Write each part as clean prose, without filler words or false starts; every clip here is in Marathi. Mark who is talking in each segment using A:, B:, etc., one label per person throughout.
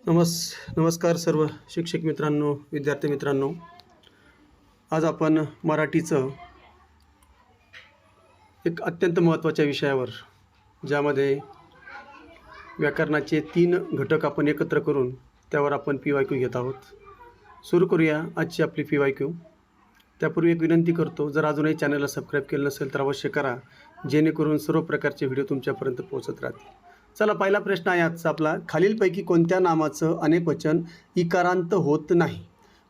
A: नमस्कार सर्व शिक्षक मित्रांनो, विद्यार्थी मित्रांनो. आज आपण मराठीचं एक अत्यंत महत्त्वाच्या विषयावर, ज्यामध्ये व्याकरणाचे 3 घटक आपण एकत्र करून त्यावर आपण PYQ घेत आहोत. सुरू करूया आजची आपली PYQ. त्यापूर्वी एक विनंती करतो, जर अजूनही चॅनलला सबस्क्राईब केलं नसेल तर अवश्य करा, जेणेकरून सर्व प्रकारचे व्हिडिओ तुमच्यापर्यंत पोहोचत राहतील. चला, पहिला प्रश्न आहे आजचा आपला. खालीलपैकी कोणत्या नामाचं अनेकवचन इकारांत होत नाही?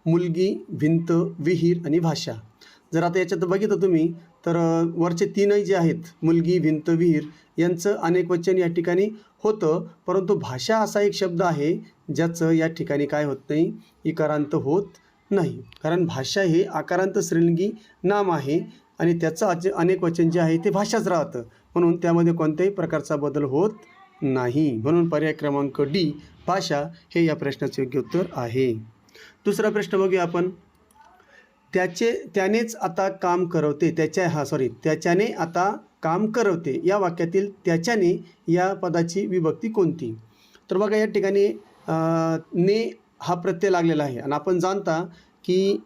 A: मुलगी, भिंत, विहीर आणि भाषा. जर आता याच्यात बघितलं तुम्ही तर वरचे 3 जे आहेत, मुलगी, भिंत, विहीर, यांचं अनेकवचन या ठिकाणी होतं, परंतु भाषा असा एक शब्द आहे ज्याचं या ठिकाणी काय होत नाही, इकारांत होत नाही. कारण भाषा हे आकारांत स्त्रीलिंगी नाम आहे आणि त्याचं अनेकवचन जे आहे ते भाषाच राहतं, म्हणून त्यामध्ये कोणत्याही प्रकारचा बदल होत नाही. म्हणून पर्याय क्रमांक D, भाषा, हे या प्रश्नाचे योग्य उत्तर आहे. दुसरा प्रश्न बघूया आपण. त्यानेच आता काम करवते. त्याच्याने आता काम करवते या वाक्यातील त्याच्याने या पदाची विभक्ती कोणती? तर बघा, या ठिकाणी ने हा प्रत्यय लागलेला आहे आणि आपण जाणता की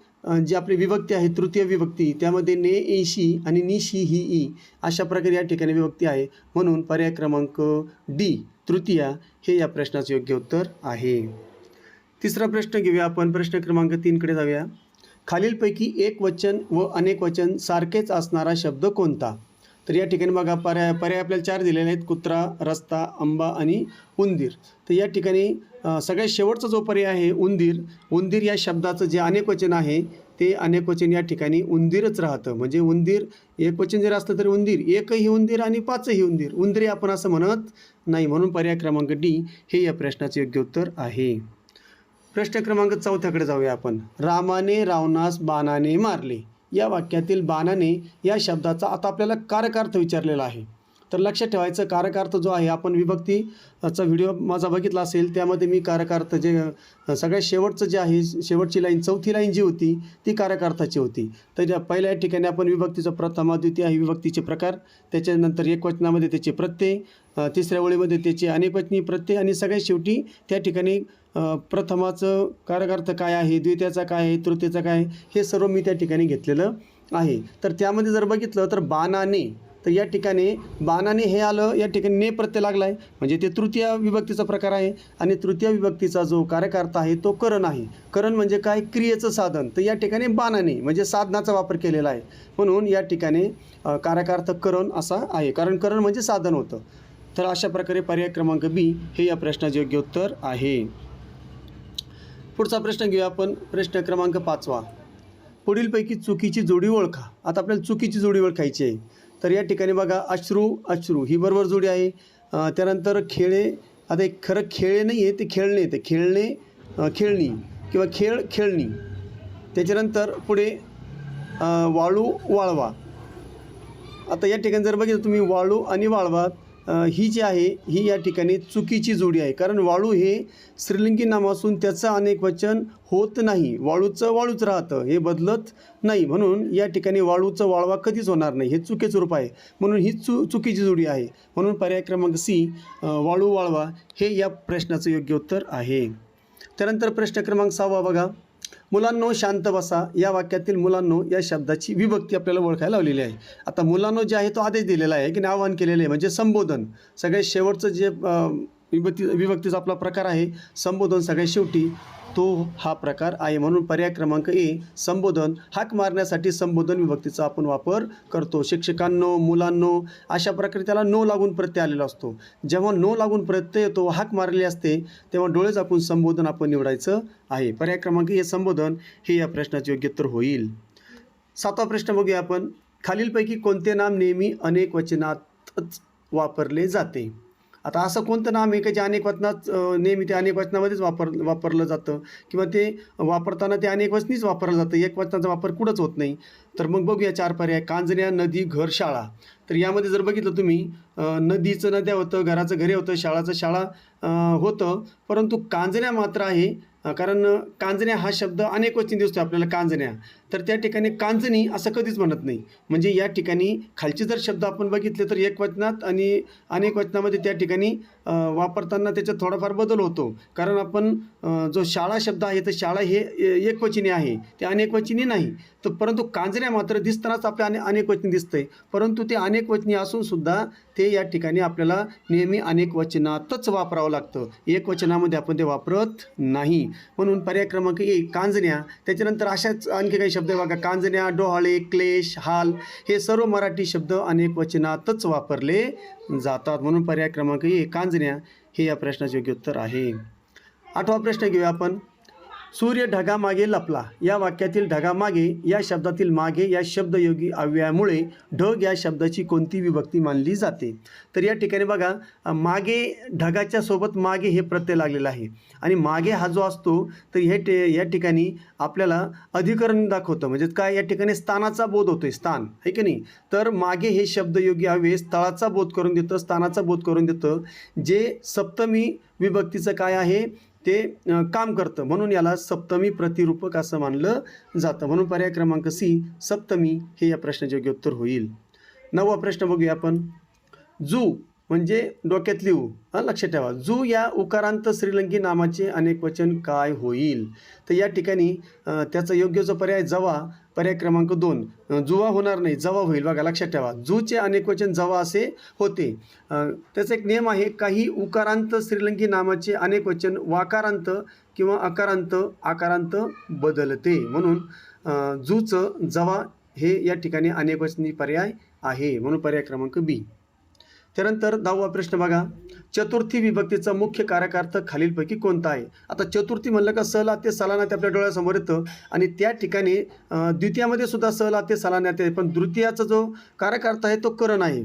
A: जी आपली विभक्ती आहे तृतीय विभक्ती, त्यामध्ये ने एशी आणि निशी ही ई अशा प्रकारे या ठिकाणी विभक्ती आहे. म्हणून पर्याय क्रमांक D, तृतीया, हे या प्रश्नाचे योग्य उत्तर आहे. तिसरा प्रश्न घेऊया आपण. प्रश्न क्रमांक 3 कडे जाऊया. खालीलपैकी एकवचन व अनेकवचन सारखेच असणारा शब्द कोणता? तर या ठिकाणी बघा, पर्याय आपल्याला 4 दिलेले आहेत: कुत्रा, रस्ता, आंबा आणि उंदीर. तर या ठिकाणी सगळ्यात शेवटचा जो पर्याय आहे उंदीर, उंदीर या शब्दाचं जे अनेकवचन आहे ते अनेकवचन या ठिकाणी उंदीरच राहतं. म्हणजे उंदीर एकवचन जर असलं तरी उंदीर, एकही उंदीर आणि 5ही उंदीर, उंदरे आपण असं म्हणत नाही. म्हणून पर्याय क्रमांक D हे या प्रश्नाचे योग्य उत्तर आहे. प्रश्न क्रमांक 4 कडे जाऊया आपण. रामाने रावणास बाणाने मारले या वाक्यातील बाणाने या शब्दाचा आता आपल्याला कारकार्थ विचारलेला आहे. तर लक्षात ठेवायचं, कारकार्थ जो आहे, आपण विभक्तीचा व्हिडिओ माझा बघितला असेल, त्यामध्ये मी कारकार्थ जे सगळ्यात शेवटचं जे आहे, शेवटची लाईन, चौथी लाईन जी होती ती कारकार्थाची होती. तर पहिल्या ठिकाणी आपण विभक्तीचं प्रथमा द्वितीय ही विभक्तीचे प्रकार, त्याच्यानंतर एकवचनामध्ये त्याचे प्रत्यय, तिसऱ्या ओळीमध्ये त्याचे अनेकवचनी प्रत्यय आणि सगळ्यात शेवटी त्या ठिकाणी प्रथमाचं कारकार्थ काय आहे, द्वितीयाचा काय आहे, तृतीयाचा काय आहे, हे सर्व मी त्या ठिकाणी घेतलेलं आहे. तर त्यामध्ये जर बघितलं तर बाणाने, तर या ठिकाणी बाणाने हे आलं, या ठिकाणी ने प्रत्यय लागला आहे, म्हणजे ते तृतीय विभक्तीचा प्रकार आहे. आणि तृतीय विभक्तीचा जो कारकार्थ आहे तो करण आहे. करण म्हणजे काय? क्रियेचं साधन. तर या ठिकाणी बाणाने म्हणजे साधनाचा वापर केलेला आहे, म्हणून या ठिकाणी कारकार्थ करण असा आहे, कारण करण म्हणजे साधन होतं. तर अशा प्रकारे पर्याय क्रमांक B हे या प्रश्नाचे योग्य उत्तर आहे. पुढचा प्रश्न घेऊया आपण. प्रश्न क्रमांक 5. पुढीलपैकी चुकीची जोडी ओळखा. आता आपल्याला चुकीची जोडी ओळखायची आहे. तर या ठिकाणी बघा, अश्रू ही बरोबर जोडी आहे. त्यानंतर खेळे, आता एक खरं खेळे नाही आहे, ते खेळणे, ते खेळणी किंवा खेळणी. त्याच्यानंतर पुढे वाळू, वाळवा. आता या ठिकाणी जर बघितलं तुम्ही, वाळू आणि वाळवा ही जी आहे ही या ठिकाणी चुकीची जोडी आहे. कारण वाळू हे स्त्रीलिंगी नाम असून त्याचं अनेकवचन होत नाही. वाळूचं वाळूच राहतं, हे बदलत नाही. म्हणून या ठिकाणी वाळूचं वाळवा कधीच होणार नाही, हे चुकीचं रूप आहे. म्हणून ही चुकीची जोडी आहे. म्हणून पर्याय क्रमांक C, वाळू, वाळवा, हे या प्रश्नाचं योग्य उत्तर आहे. त्यानंतर प्रश्न क्रमांक 6 बघा. मुलांनो शांत बसा या वाक्यातील मुलांनो या शब्दाची विभक्ती आपल्याला ओळखायला लावलेली आहे. आता मुलांनो जे आहे तो आदेश दिलेला आहे की आवाहन केलेलं आहे, म्हणजे संबोधन. सगळ्यात शेवटचं जे विभक्तीचा आपला प्रकार आहे संबोधन, सगळ्यात शेवटी तो हा प्रकार आहे. म्हणून पर्याय क्रमांक A, संबोधन. हाक मारण्यासाठी संबोधन विभक्तीचा आपण वापर करतो. शिक्षकांनो, मुलांनो, अशा प्रकारे त्याला नो लागून प्रत्यय आलेला असतो. जेव्हा नो लागून प्रत्यय येतो, हाक मारलेली असते, तेव्हा डोळे झाकून संबोधन आपण निवडायचं आहे. पर्याय क्रमांक A, संबोधन, हे या प्रश्नाचे योग्य उत्तर होईल. 7वा प्रश्न बघूया आपण. खालीलपैकी कोणते नाम नेहमी अनेक वचनातच वापरले जाते? आता असं कोणतं नाम आहे की जे अनेक वचनात नेहमी ते अनेक वचनामध्येच वापरलं जातं, किंवा ते वापरताना ते अनेक वचनीच वापरलं जातं, एक वचनाचा वापर कुठंच होत नाही? तर मग बघूया 4 पर्याय. कांजण्या, नदी, घर, शाळा. तर यामध्ये जर बघितलं तुम्ही, नदीचं नद्या होतं, घराचं घरे होतं, शाळाचं शाळा होतं, परंतु कांजण्या मात्र आहे कारण कांजण्या हा शब्द अनेक वचनी दिसतो आपल्याला, कांजण्या. तर त्या ठिकाणी कांजणी असं कधीच म्हणत नाही. म्हणजे या ठिकाणी खालचे जर शब्द आपण बघितले तर एकवचनात आणि अनेक वचनामध्ये त्या ठिकाणी वापरताना त्याच्यात थोडाफार बदल होतो. कारण आपण जो शाळा शब्द आहे तर शाळा हे एकवचनी आहे, ते अनेकवचनी नाही. तर परंतु कांजण्या मात्र दिसतानाच आपल्या अनेकवचनी दिसतंय, परंतु ते अनेकवचनी असूनसुद्धा ते या ठिकाणी आपल्याला नेहमी अनेकवचनातच वापरावं लागतं, एकवचनामध्ये आपण ते वापरत नाही. म्हणून पर्याय क्रमांक ए कांजण्या. त्याच्यानंतर अशाच आणखी काही शब्द बघा, कांजण्या, डोहाळे, क्लेश, हाल, हे सर्व मराठी शब्द अनेकवचनातच वापरले जातात. म्हणून पर्याय क्रमांक ए कांजण्या हे या प्रश्नाचे योग्य उत्तर आहे. 8वा प्रश्न घेऊया आपण. सूर्य ढगामागे लपला या वाक्यातील ढगामागे या शब्दातील मागे या शब्दयोगी अव्ययामुळे ढग या शब्दाची कोणती विभक्ती मानली जाते? तर या ठिकाणी बघा, मागे ढगाच्या सोबत मागे हे प्रत्यय लागलेला आहे आणि मागे हा जो असतो तर या ठिकाणी आपल्याला अधिकरण दाखवतं. म्हणजे काय, या ठिकाणी स्थानाचा बोध होतोय, स्थान आहे की नाही. तर मागे हे शब्दयोगी अव्यय स्थळाचा बोध करून देतं, स्थानाचा बोध करून देतं, जे सप्तमी विभक्तीचं काय आहे ते काम करतं. म्हणून याला सप्तमी प्रतिरूपक असं मानलं जातं. म्हणून पर्याय क्रमांक सी सप्तमी हे या प्रश्नाचे योग्य उत्तर होईल. 9वा प्रश्न बघूया आपण. जू म्हणजे डोक्यात लिहू, लक्षात ठेवा. जू या उकारांत श्रीलंकी नामाचे अनेकवचन काय होईल? तर या ठिकाणी त्याचा योग्य जो पर्याय जवा, पर्याय क्रमांक 2. जुवा होणार नाही, जवा होईल. बघा लक्षात ठेवा, जूचे अनेकवचन जवा असे होते. त्याचा एक नियम आहे, काही उकारांत श्रीलंकी नामाचे अनेकवचन वाकारांत किंवा आकारांत बदलते. म्हणून जूचं जवा हे या ठिकाणी अनेकवचनी पर्याय आहे. म्हणून पर्याय क्रमांक बी. त्यानंतर 10वा प्रश्न बघा. चतुर्थी विभक्तीचा मुख्य कारकार्थ खालीलपैकी कोणता आहे? आता चतुर्थी म्हणलं का सहलाते सलानाते आपल्या डोळ्यासमोर येतं आणि त्या ठिकाणी द्वितीयामध्ये सुद्धा सहलाते सलानाते, पण तृतीयाचा जो कारकार्थ आहे तो करण आहे.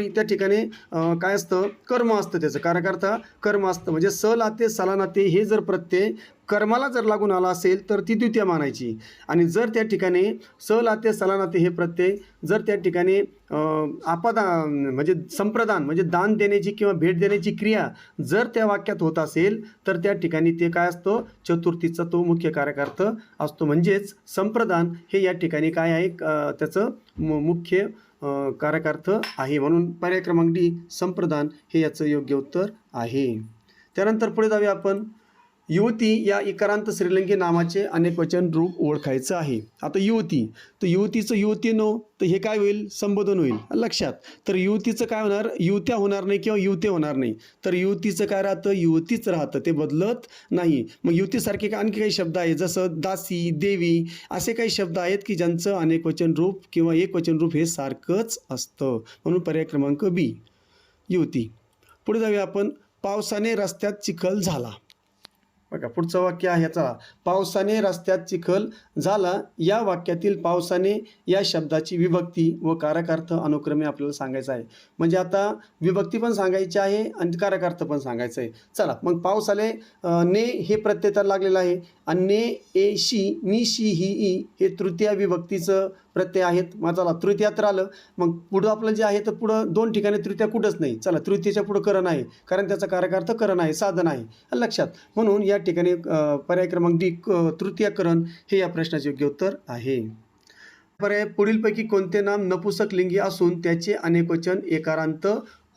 A: त्या ठिकाणी काय असतं, कर्म असतं, त्याचं कारकार्थ कर्म असतं. म्हणजे सहलाते सलानाते हे जर प्रत्यय कर्माला जर लागून आला असेल तर ती द्वितीय मानायची. आणि जर त्या ठिकाणी सहलाते सलानाते हे प्रत्यय जर त्या ठिकाणी म्हणजे संप्रदान म्हणजे दान देण्याची किंवा भेट देण्याची क्रिया जर त्या वाक्यात होत असेल तर त्या ठिकाणी ते काय असतो, चतुर्थीचा तो मुख्य कारकार्थ असतो. म्हणजेच संप्रदान हे या ठिकाणी काय आहे, त्याचं मुख्य कारकार्थ आहे. म्हणून पर्याय क्रमांक डी संप्रदान हे याचं योग्य उत्तर आहे. त्यानंतर पुढे जाऊया आपण. युवती या इकारांत श्रीलंकी नामाचे अनेकवचन रूप ओळखायचं आहे. आता युवती, तर युवतीचं युवतीनो, तर हे काय होईल, संबोधन होईल, लक्षात. तर युवतीचं काय होणार, युवत्या होणार नाही किंवा युवते होणार नाही. तर युवतीचं काय राहतं, युवतीच राहतं, ते बदलत नाही. मग युवतीसारखे आणखी काही शब्द आहेत, जसं दासी, देवी, असे काही शब्द आहेत की ज्यांचं अनेकवचन रूप किंवा एकवचन रूप हे सारखंच असतं. म्हणून पर्याय क्रमांक बी युवती. पुढे जाऊया आपण. पावसाने रस्त्यात चिखल झाला. बघा पुढचं वाक्य आहे याचा. पावसाने रस्त्यात चिखल झाला या वाक्यातील पावसाने या शब्दाची विभक्ती व कारकार्थ अनुक्रमे आपल्याला सांगायचं आहे. म्हणजे आता विभक्ती पण सांगायची आहे आणि कारकार्थ पण सांगायचं आहे. चला मग पावसाले ने हे प्रत्यय तर लागलेलं आहे आणि ने ए शी नि शी ही ई हे तृतीय विभक्तीचं प्रत्यय आहेत. मग चला तृतीयात राहिलं, मग पुढं आपलं जे आहे तर पुढं 2 ठिकाणी तृतीया कुठंच नाही. चला तृतीयाच्या पुढं करण आहे, कारण त्याचा कारकार्थ करण आहे, साधन आहे, लक्षात. म्हणून या ठिकाणी पर्याय क्रमांक डी तृतीयकरण हे या प्रश्नाचे योग्य उत्तर आहे. पर्याय पुढीलपैकी कोणते नाम नपुसक लिंगी असून त्याचे अनेकवचन एकारांत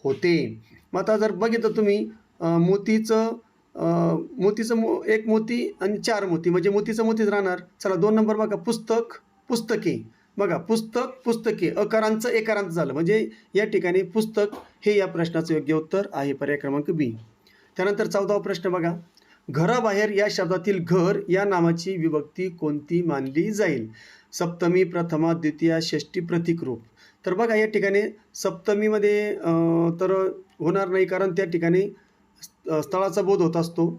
A: होते? मग आता जर बघितलं तुम्ही मोतीचं एक मोती आणि 4 मोती, म्हणजे मोतीचं मोतीच राहणार. चला 2 नंबर बघा. पुस्तक, पुस्तके. बघा पुस्तक, पुस्तके अकारांचं एकारांत झालं, म्हणजे या ठिकाणी पुस्तक हे या प्रश्नाचं योग्य उत्तर आहे. पर्याय क्रमांक बी. त्यानंतर 14वा प्रश्न बघा. घराबाहेर या शब्दातील घर या नामाची विभक्ती कोणती मानली जाईल? सप्तमी, प्रथमा, द्वितीया, षष्टी, प्रतिकरूप. तर बघा या ठिकाणी सप्तमीमध्ये तर होणार नाही, कारण त्या ठिकाणी स्थळाचा बोध होत असतो.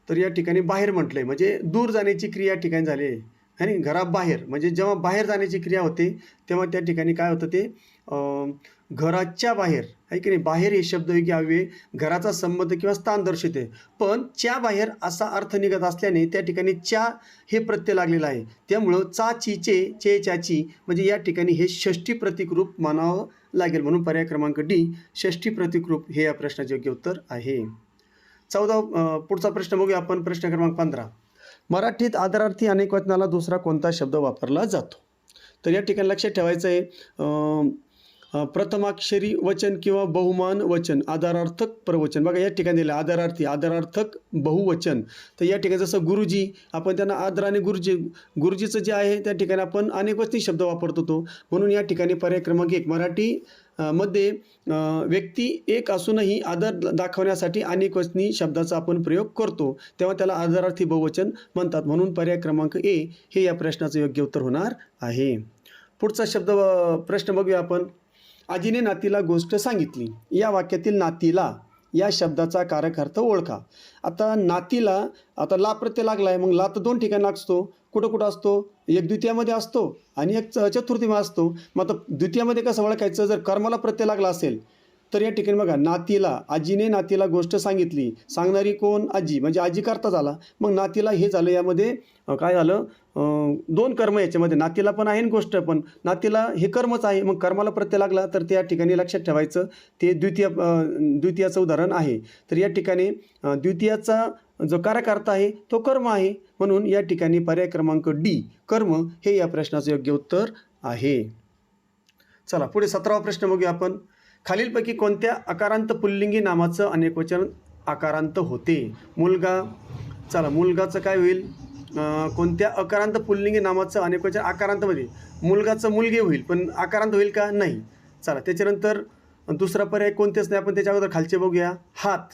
A: तर या ठिकाणी बाहेर म्हटलंय, म्हणजे दूर जाण्याची क्रिया या ठिकाणी झाली आहे. आणि घराबाहेर म्हणजे जेव्हा बाहेर जाण्याची क्रिया होते तेव्हा त्या ठिकाणी काय होतं, ते घराच्या बाहेर आहे की नाही. बाहेर हे शब्दयोगी अव्यय घराचा संबंध किंवा स्थान दर्शवते, पण च्या बाहेर असा अर्थ निघत असल्याने त्या ठिकाणी च्या हे प्रत्यय लागलेला आहे. त्यामुळं चा ची चे चाची म्हणजे या ठिकाणी हे षष्ठी प्रतिकरूप मानावं लागेल. म्हणून पर्याय क्रमांक डी षष्ठी प्रतिकरूप हे या प्रश्नाचे योग्य उत्तर आहे. पुढचा प्रश्न बघूया आपण. प्रश्न क्रमांक 15. मराठीत आदरार्थी अनेक वचनाला दुसरा कोणता शब्द वापरला जातो? तर या ठिकाणी लक्षात ठेवायचं आहे, प्रथमाक्षरी वचन किंवा बहुमान वचन, आदरार्थक प्रवचन. बघा या ठिकाणी दिलं आदरार्थी, आदरार्थक बहुवचन. तर या ठिकाणी जसं गुरुजी, आपण त्यांना आदराने गुरुजी, गुरुजीचं जे आहे त्या ठिकाणी आपण अनेकवचनी शब्द वापरतो तो. म्हणून या ठिकाणी पर्याय क्रमांक 1, मराठी मध्ये व्यक्ती एक असूनही आदर दाखवण्यासाठी अनेकवचनी शब्दाचा आपण प्रयोग करतो, तेव्हा त्याला आदरार्थी बहुवचन म्हणतात. म्हणून पर्याय क्रमांक ए हे या प्रश्नाचं योग्य उत्तर होणार आहे. पुढचा प्रश्न बघूया आपण. आजीने नातीला गोष्ट सांगितली. या वाक्यातील नातीला या शब्दाचा कारक अर्थ ओळखा. आता नातीला, आता ला प्रत्यय लागला आहे, मग ला तर 2 ठिकाणी लागतो. कुठं कुठं असतो? एक द्वितीयामध्ये असतो आणि एक चतुर्थीमध्ये असतो. मग आता द्वितीयामध्ये कसं ओळखायचं? जर कर्माला प्रत्यय लागला असेल तर या ठिकाणी बघा, नातीला, आजीने नातीला गोष्ट सांगितली. सांगणारी कोण? आजी, म्हणजे आजी करता झाला. मग नातीला हे झालं, यामध्ये काय झालं, 2 कर्म याच्यामध्ये, नातीला पण आहे आणि गोष्ट पण. नातीला हे कर्मच आहे, मग कर्माला प्रत्यय लागला तर त्या ठिकाणी लक्षात ठेवायचं ते द्वितीयाचं उदाहरण आहे. तर या ठिकाणी द्वितीयाचा जो कारक अर्थ आहे तो कर्म आहे. म्हणून या ठिकाणी पर्याय क्रमांक डी, कर्म, हे या प्रश्नाचं योग्य उत्तर आहे. चला पुढे 17वा प्रश्न बघूया आपण. खालीलपैकी कोणत्या अकारांत पुल्लिंगी नामाचं अनेकवचन आकारांत होते? मुलगा. चला, मुलगाचं काय होईल? कोणत्या अकारांत पुल्लिंगी नामाचं अनेकवचन आकारांतमध्ये? मुलगाचं मुलगे होईल, पण आकारांत होईल का? नाही. चला, त्याच्यानंतर दुसरा पर्याय कोणतेच नाही. आपण त्याच्या अगोदर खालचे बघूया. हात.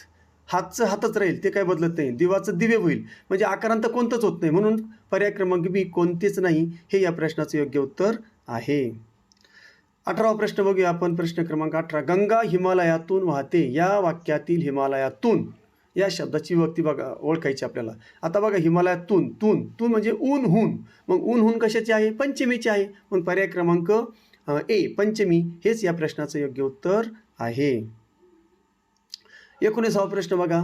A: हातचं हातच राहील, ते काय बदलत नाही. दिवाचं दिवे होईल, म्हणजे आकारांत कोणतंच होत नाही. म्हणून पर्याय क्रमांक बी, कोणतेच नाही, हे या प्रश्नाचं योग्य उत्तर आहे. 18वा प्रश्न बघूया आपण. प्रश्न क्रमांक 18. गंगा हिमालयातून वाहते. या वाक्यातील हिमालयातून या शब्दाची विभक्ती बघा, ओळखायची आपल्याला. आता बघा, हिमालयातून, तून, तून म्हणजे ऊन, हून. मग ऊन, हून कशाची आहे? पंचमीची आहे. मग पर्याय क्रमांक ए, पंचमी, हेच या प्रश्नाचं योग्य उत्तर आहे. 19वा प्रश्न बघा.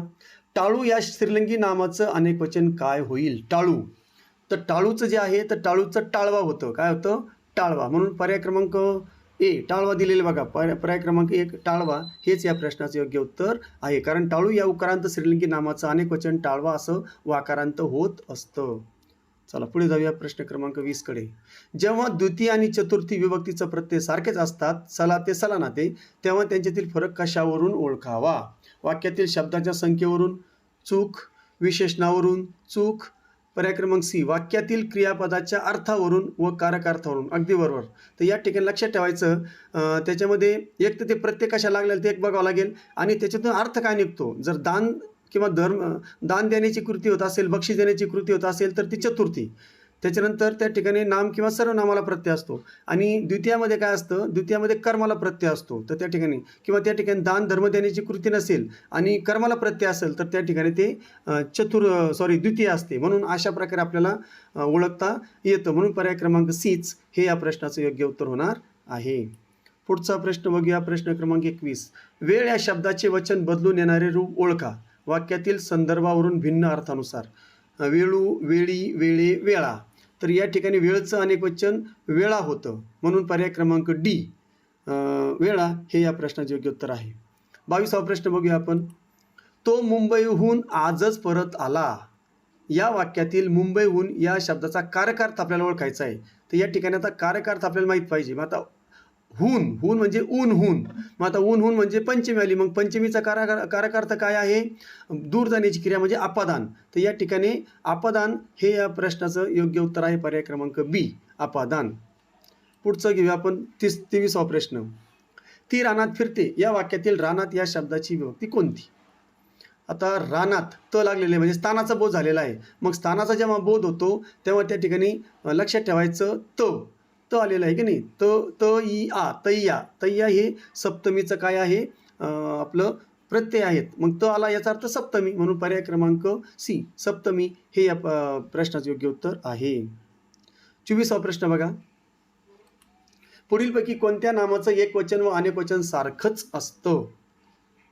A: टाळू या स्त्रीलिंगी नामाचं अनेकवचन काय होईल? टाळू. तर टाळूचं जे आहे, तर टाळूचं टाळवा होतं. काय होतं? टाळवा. म्हणून पर्याय क्रमांक ए, टाळवा दिलेलं बघा. पर्याय क्रमांक 1, टाळवा, हेच या प्रश्नाचं योग्य उत्तर आहे. कारण टाळू या उकारांत स्त्रीलिंगी नामाचं अनेकवचन टाळवा असं वाकारांत होत असतं. चला पुढे जाऊया प्रश्न क्रमांक 20 कडे. जेव्हा द्वितीय आणि चतुर्थी विभक्तीचं प्रत्यय सारखेच असतात, सला ते सला नाते, तेव्हा त्यांच्यातील फरक कशावरून ओळखावा? वाक्यातील शब्दाच्या संख्येवरून चूक, विशेषणावरून चूक. पर्याय क्रमांक सी, वाक्यातील क्रियापदाच्या अर्थावरून व कारकार्थावरून. अगदी बरोबर. तर या ठिकाणी लक्षात ठेवायचं, त्याच्यामध्ये एक तर ते प्रत्यय कशा लागलेलं ते एक बघावं लागेल, आणि त्याच्यातून अर्थ काय निघतो. जर दान किंवा दान देण्याची कृती होत असेल, बक्षीस देण्याची कृती होत असेल तर ती चतुर्थी. त्याच्यानंतर त्या ठिकाणी नाम किंवा सर्वनामाला प्रत्यय असतो. आणि द्वितीयामध्ये काय असतं? द्वितीयामध्ये कर्माला प्रत्यय असतो. तर त्या ठिकाणी, किंवा त्या ठिकाणी दान धर्म देण्याची कृती नसेल आणि कर्माला प्रत्यय असेल तर त्या ठिकाणी ते द्वितीय असते. म्हणून अशा प्रकारे आपल्याला ओळखता येतं. म्हणून पर्याय क्रमांक सीच हे या प्रश्नाचं योग्य उत्तर होणार आहे. पुढचा प्रश्न बघूया. प्रश्न क्रमांक 21. वेळ या शब्दाचे वचन बदलून येणारे रूप ओळखा. वाक्यातील संदर्भावरून भिन्न अर्थानुसार. वेळू, वेळी, वेळे, वेळा. तर या ठिकाणी वेळचं अनेकवचन वेळा होतं. म्हणून पर्याय क्रमांक डी, वेळा, हे या प्रश्नाचे योग्य उत्तर आहे. 22वा प्रश्न बघूया आपण. तो मुंबईहून आजच परत आला. या वाक्यातील मुंबईहून या शब्दाचा कारकार्थ आपल्याला ओळखायचा आहे. तर या ठिकाणी आता कारकार्थ आपल्याला माहीत पाहिजे. मग आता हून, हून म्हणजे ऊन, हून. मग आता ऊन, हून म्हणजे पंचमी आली. मग पंचमीचा कारकार्थ काय आहे? दूर जाण्याची क्रिया म्हणजे अपादान. तर या ठिकाणी अपादान हे या प्रश्नाचं योग्य उत्तर आहे. पर्याय क्रमांक बी, अपादान. पुढचं घेऊया आपण. 23वा प्रश्न. ती रानात फिरते. या वाक्यातील रानात या शब्दाची विभक्ती कोणती? आता रानात त लागलेले म्हणजे स्थानाचा बोध झालेला आहे. मग स्थानाचा जेव्हा बोध होतो तेव्हा त्या ठिकाणी लक्षात ठेवायचं त आलेलं आहे की नाही? त ई आ, तय्या. तय्या हे सप्तमीचं काय आहे? आपलं प्रत्यय आहेत. मग त आला याचा अर्थ सप्तमी. म्हणून पर्याय क्रमांक सी, सप्तमी, हे या प्रश्नाचं योग्य उत्तर आहे. 24वा प्रश्न बघा. पुढीलपैकी कोणत्या नामाचं एकवचन व अनेकवचन सारखंच असतं?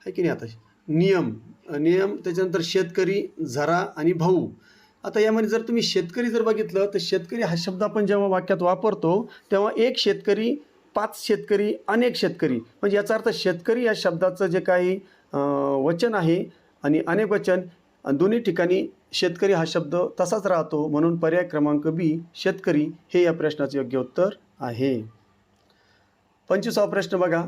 A: आहे की नाही? आता नियम, त्याच्यानंतर शेतकरी, झरा आणि भाऊ. आता यामध्ये जर तुम्ही शेतकरी जर बघितलं तर शेतकरी हा शब्द आपण जेव्हा वाक्यात वापरतो तेव्हा एक शेतकरी, 5 शेतकरी, अनेक शेतकरी, म्हणजे याचा अर्थ शेतकरी या शब्दाचं जे काही वचन आहे आणि अनेक वचन दोन्ही ठिकाणी शेतकरी हा शब्द तसाच राहतो, म्हणून पर्याय क्रमांक बी शेतकरी हे या प्रश्नाचे योग्य उत्तर आहे. 25वा प्रश्न बघा.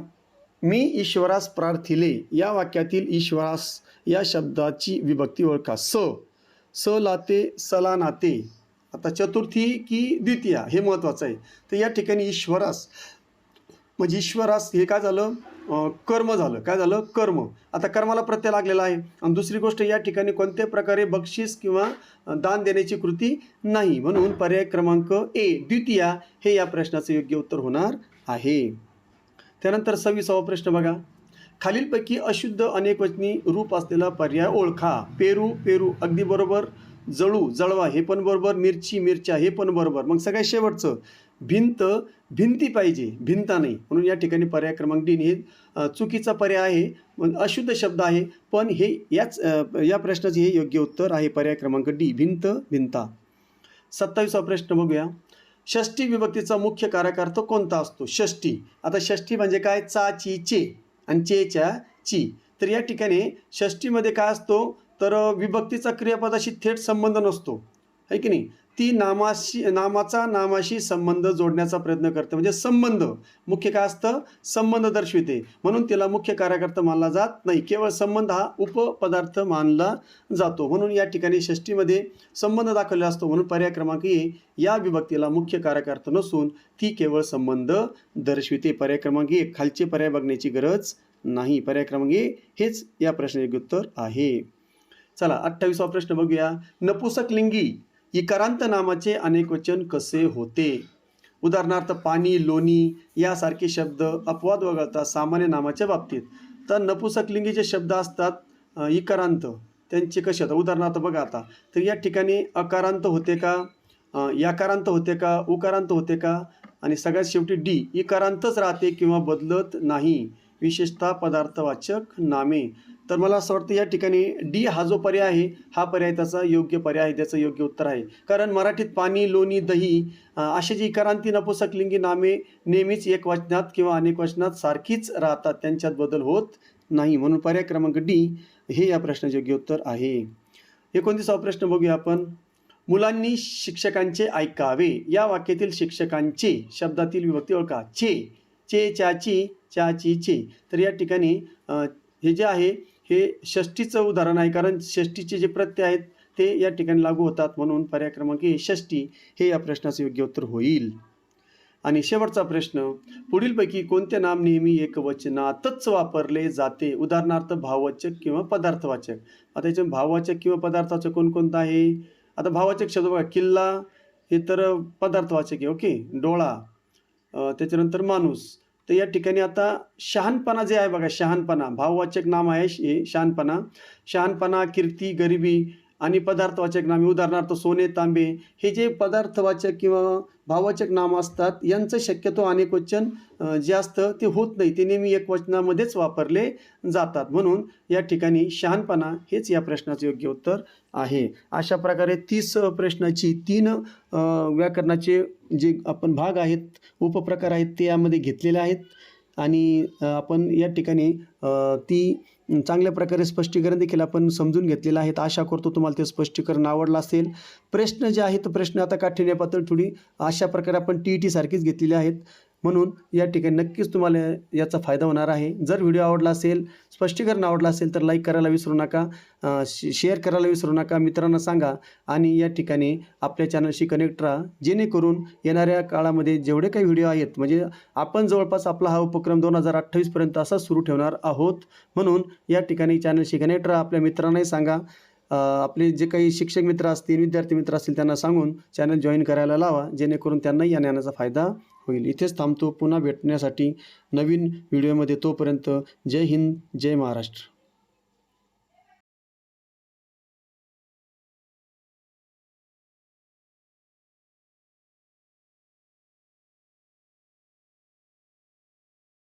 A: मी ईश्वरास प्रार्थिले या वाक्यातील ईश्वरास या शब्दाची विभक्ती ओळखा. स लाते, सला नाते. आता चतुर्थी की द्वितीया हे महत्त्वाचं आहे. तर या ठिकाणी ईश्वरास म्हणजे ईश्वरास हे काय झालं, कर्म झालं. काय झालं, कर्म. आता कर्माला प्रत्यय लागलेला आहे. आणि दुसरी गोष्ट, या ठिकाणी कोणत्याही प्रकारे बक्षीस किंवा दान देण्याची कृती नाही, म्हणून पर्याय क्रमांक ए द्वितीया हे या प्रश्नाचं योग्य उत्तर होणार आहे. त्यानंतर 26वा प्रश्न बघा. खालीलपैकी अशुद्ध अनेकवचनी रूप असलेला पर्याय ओळखा. पेरू पेरू अगदी बरोबर. जळू जळवा हे पण बरोबर. मिरची मिरच्या हे पण बरोबर. मग सगळ्यात शेवटचं भिंत भिंती पाहिजे, भिंता नाही, म्हणून या ठिकाणी पर्याय क्रमांक डी हे चुकीचा पर्याय आहे. मग अशुद्ध शब्द आहे, पण हे या प्रश्नाचे हे योग्य उत्तर आहे. पर्याय क्रमांक डी भिंत भिंता. 27वा प्रश्न बघूया. षष्ठी विभक्तीचा मुख्य कारक कोणता असतो? षष्ठी. आता षष्ठी म्हणजे काय? चा ची चे आणि चेच्या ची. तर या ठिकाणी षष्ठीमध्ये काय असतो, तर विभक्तीचा क्रियापदाशी थेट संबंध नसतो, आहे की नाही. ती नामाशी संबंध जोडण्याचा प्रयत्न करते, म्हणजे संबंध मुख्य काय असतं, संबंध दर्शविते, म्हणून तिला मुख्य कार्यकर्ता मानला जात नाही. केवळ संबंध हा उपपदार्थ मानला जातो, म्हणून या ठिकाणी षष्ठीमध्ये संबंध दाखवलेला असतो, म्हणून पर्याय क्रमांक ए या विभक्तीला मुख्य कार्यकर्ता नसून ती केवळ संबंध दर्शविते. पर्याय क्रमांक ए खालचे पर्याय बघण्याची गरज नाही. पर्याय क्रमांक ए हेच या प्रश्नाचे उत्तर आहे. चला 28वा प्रश्न बघूया. नपुसकलिंगी इकारांत नामाचे अनेकवचन कसे होते? उदाहरणार्थ पाणी, लोणी यासारखे शब्द अपवाद वगळता सामान्य नामाच्या बाबतीत. तर नपुसकलिंगी जे शब्द असतात इकारांत, त्यांचे कसे होतात? उदाहरणार्थ बघा आता. तर या ठिकाणी अकारांत होते का, याकारांत होते का, उकारांत होते का, आणि सगळ्यात शेवटी डी इकारांतच राहते किंवा बदलत नाही, विशेषतः पदार्थवाचक नामे. तर मला असं वाटतं या ठिकाणी डी हा जो पर्याय आहे हा पर्याय त्याचा योग्य पर्याय आहे, त्याचं योग्य उत्तर आहे. कारण मराठीत पाणी, लोणी, दही असे जी इकारांती नपुसकलिंगी नामे नेहमीच एक वचनात किंवा अनेक वचनात सारखीच राहतात, त्यांच्यात बदल होत नाही, म्हणून पर्याय क्रमांक डी हे या प्रश्नाचे योग्य उत्तर आहे. 29वा प्रश्न बघूया आपण. मुलांनी शिक्षकांचे ऐकावे या वाक्यातील शिक्षकांचे शब्दातील विभक्ती ओळखा. चे चाची चाची चे. तर या ठिकाणी हे जे आहे हे षष्ठीचं उदाहरण आहे, कारण षष्ठीचे जे प्रत्यय आहेत ते या ठिकाणी लागू होतात, म्हणून पर्याय क्रमांक ए षष्ठी हे या प्रश्नाचे योग्य उत्तर होईल. आणि शेवटचा प्रश्न. पुढीलपैकी कोणते नाम नेहमी एकवचनातच वापरले जाते? उदाहरणार्थ भाववाचक किंवा पदार्थवाचक. आता याच्या भाववाचक किंवा पदार्थवाचक कोणकोणतं आहे? आता भाववाचक शब्द बघा. किल्ला हे तर पदार्थवाचक आहे, ओके. डोळा, त्याच्यानंतर माणूस. तर या ठिकाणी आता शहाणपणा जे आहे बघा, शहाणपणा भाववाचक नाम आहे हे शहाणपणा, कीर्ती, गरिबी आणि पदार्थवाचक नामे उदाहरणार्थ सोने, तांबे हे जे पदार्थवाचक किंवा भाववाचक नाम असतात यांचं शक्यतो अनेक वचन जे असतं ते होत नाही, ते नेहमी एक वचनामध्येच वापरले जातात, म्हणून या ठिकाणी शहाणपणा हेच या प्रश्नाचं योग्य उत्तर आहे. अशा प्रकारे 30 प्रश्नाची 3 व्याकरणाचे जे आपण भाग आहेत, उपप्रकार आहेत ते यामध्ये घेतलेले आहेत, आणि आपण या ठिकाणी ती चांगल्या प्रकारे स्पष्टीकरण देखील आपण समजून घेतलेलं आहे. आशा करतो तुम्हाला ते स्पष्टीकरण आवडलं असेल. प्रश्न जे आहेत प्रश्न आता काठीण्य पातळी थोडी अशा प्रकारे आपण TET सारखीच घेतलेली आहेत, म्हणून या ठिकाणी नक्कीच तुम्हाला याचा फायदा होणार आहे. जर व्हिडिओ आवडला असेल, स्पष्टीकरण आवडलं असेल तर लाईक करायला विसरू नका, शेअर करायला विसरू नका, मित्रांना सांगा, आणि या ठिकाणी आपल्या चॅनलशी कनेक्ट राहा, जेणेकरून येणाऱ्या काळामध्ये जेवढे काही व्हिडिओ आहेत, म्हणजे आपण जवळपास आपला हा उपक्रम 2028पर्यंत असा सुरू ठेवणार आहोत, म्हणून या ठिकाणी चॅनलशी कनेक्ट राहा. आपल्या मित्रांनाही सांगा, आपले जे काही शिक्षक मित्र असतील, विद्यार्थी मित्र असतील त्यांना सांगून चॅनल जॉईन करायला लावा, जेणेकरून त्यांनाही या ज्ञानाचा फायदा होईल. इथेच थांबतो. पुन्हा भेटण्यासाठी नवीन व्हिडिओमध्ये. तोपर्यंत जय हिंद, जय महाराष्ट्र.